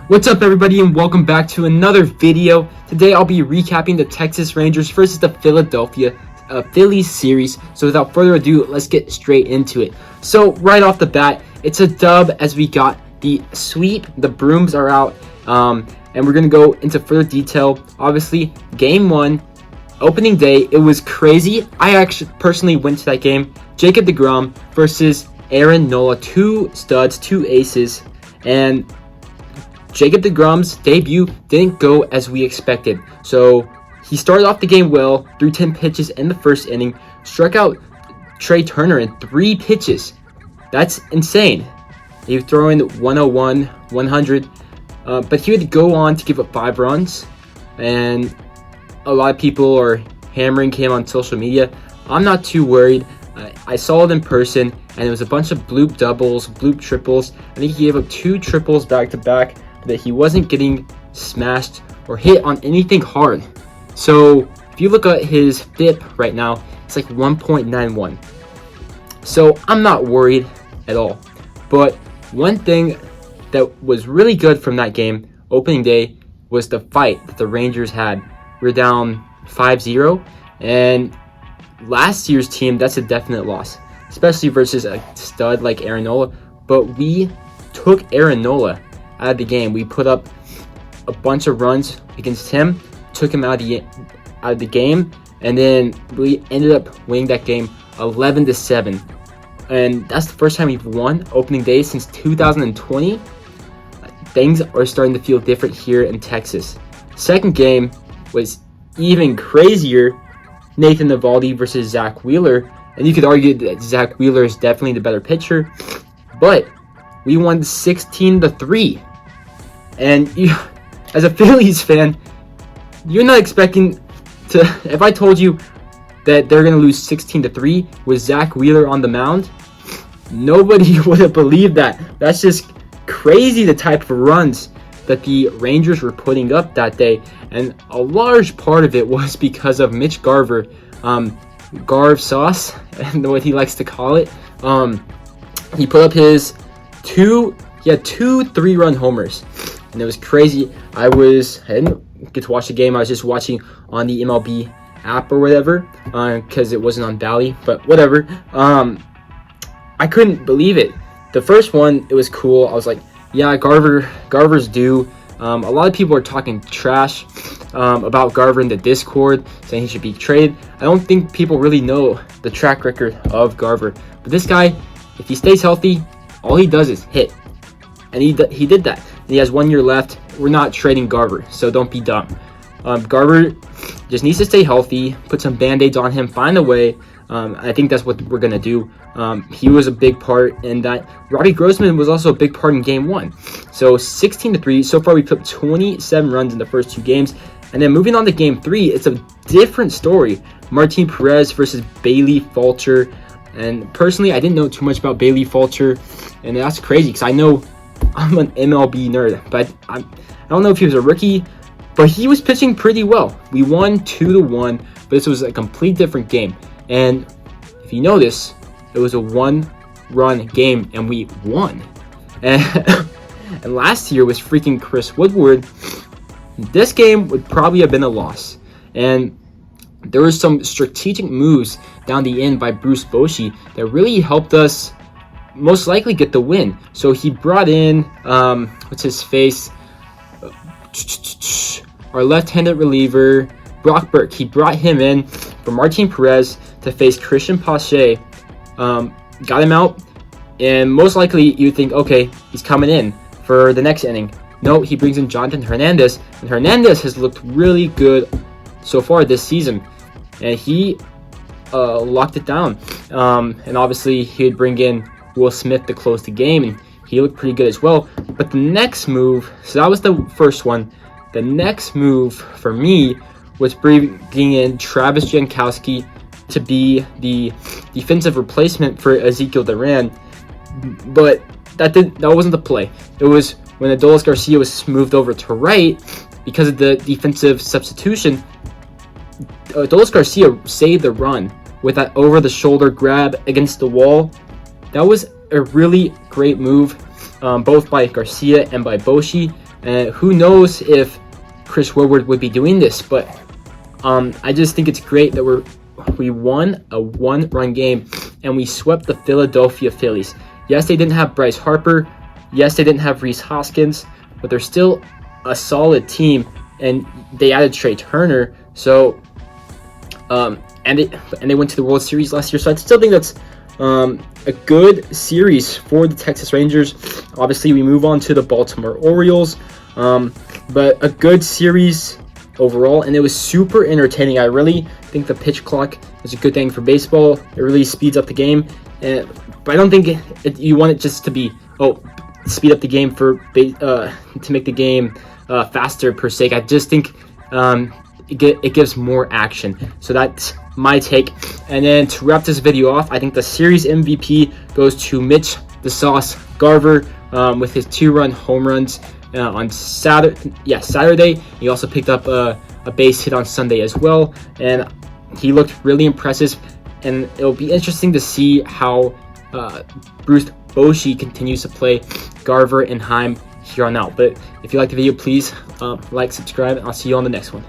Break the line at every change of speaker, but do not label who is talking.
What's up, everybody, and welcome back to another video. Today I'll be recapping the Texas Rangers versus the Philadelphia Phillies series. So without further ado, let's get straight into it. So right off the bat, it's a dub as we got the sweep. The brooms are out, and we're gonna go into further detail. Obviously, game one, opening day, it was crazy. I actually personally went to that game. Jacob deGrom versus Aaron Nola, two studs, two aces, and Jacob deGrom's debut didn't go as we expected. So he started off the game well, threw 10 pitches in the first inning, struck out Trey Turner in 3 pitches. That's insane. He was throwing 101, 100, but he would go on to give up 5 runs, and a lot of people are hammering him on social media. I'm not too worried. I saw it in person, and it was a bunch of bloop doubles, bloop triples. I think he gave up 2 triples back to back, that he wasn't getting smashed or hit on anything hard. So if you look at his FIP right now, it's like 1.91. So I'm not worried at all. But one thing that was really good from that game, opening day, was the fight that the Rangers had. We're down 5-0, and last year's team, that's a definite loss, especially versus a stud like Aaron Nola. But we took Aaron Nola out of the game. We put up a bunch of runs against him, took him out of the game, and then we ended up winning that game 11-7. And that's the first time we've won opening day since 2020. Things are starting to feel different here in Texas. Second game was even crazier. Nathan Eovaldi versus Zach Wheeler, and you could argue that Zach Wheeler is definitely the better pitcher, but we won 16-3. And you, as a Phillies fan, you're not expecting to. If I told you that they're going to lose 16-3 with Zach Wheeler on the mound, nobody would have believed that. That's just crazy, the type of runs that the Rangers were putting up that day. And a large part of it was because of Mitch Garver, Garv sauce, and what he likes to call it. He put up he had 2 3-run homers, and it was crazy. I didn't get to watch the game. I was just watching on the MLB app or whatever, because it wasn't on Valley, but whatever. I couldn't believe it. The first one, it was cool. I was like, yeah, Garver's due. A lot of people are talking trash about Garver in the Discord, saying he should be traded. I don't think people really know the track record of Garver. But this guy, if he stays healthy, all he does is hit. And he did that. And he has 1 year left. We're not trading Garver, so don't be dumb. Garver just needs to stay healthy, put some Band-Aids on him, find a way. I think that's what we're going to do. He was a big part in that. Robbie Grossman was also a big part in game 1. So 16-3. So far, we put 27 runs in the first 2 games. And then moving on to game 3, it's a different story. Martin Perez versus Bailey Falter. And personally, I didn't know too much about Bailey Falter. And that's crazy because I know I'm an MLB nerd. But I don't know if he was a rookie. But he was pitching pretty well. We won 2-1. But this was a complete different game. And if you notice, it was a 1-run game, and we won. And last year was freaking Chris Woodward. This game would probably have been a loss. And there were some strategic moves down the end by Bruce Bochy that really helped us most likely get the win. So he brought in, what's his face? Our left-handed reliever, Brock Burke. He brought him in for Martin Perez to face Christian Pache. Got him out, and most likely you think, okay, he's coming in for the next inning. No, he brings in Jonathan Hernandez, and Hernandez has looked really good so far this season, and he locked it down. And obviously he would bring in Will Smith to close the game, and he looked pretty good as well. But the next move, so that was the first one. The next move for me was bringing in Travis Jankowski to be the defensive replacement for Ezekiel Duran, but that wasn't the play. It was when Adolis Garcia was moved over to right because of the defensive substitution. Adolis Garcia saved the run with that over-the-shoulder grab against the wall. That was a really great move, both by Garcia and by Bochy. Who knows if Chris Woodward would be doing this, but I just think it's great that we won a 1-run game and we swept the Philadelphia Phillies. Yes, they didn't have Bryce Harper. Yes, they didn't have Rhys Hoskins, but they're still a solid team, and they added Trey Turner. So, and they went to the World Series last year. So I still think that's a good series for the Texas Rangers. Obviously, we move on to the Baltimore Orioles, but a good series overall, and it was super entertaining. I really think the pitch clock is a good thing for baseball. It really speeds up the game, but I don't think you want it just to be speed up the game to make the game faster per se. I just think it gives more action. So that's my take. And then to wrap this video off, I think the series MVP goes to Mitch "The Sauce" Garver with his 2-run home runs on Saturday. He also picked up a base hit on Sunday as well, and he looked really impressive. And it'll be interesting to see how Bruce Bochy continues to play Garver and Heim here on out. But if you like the video, please like, subscribe, and I'll see you on the next one.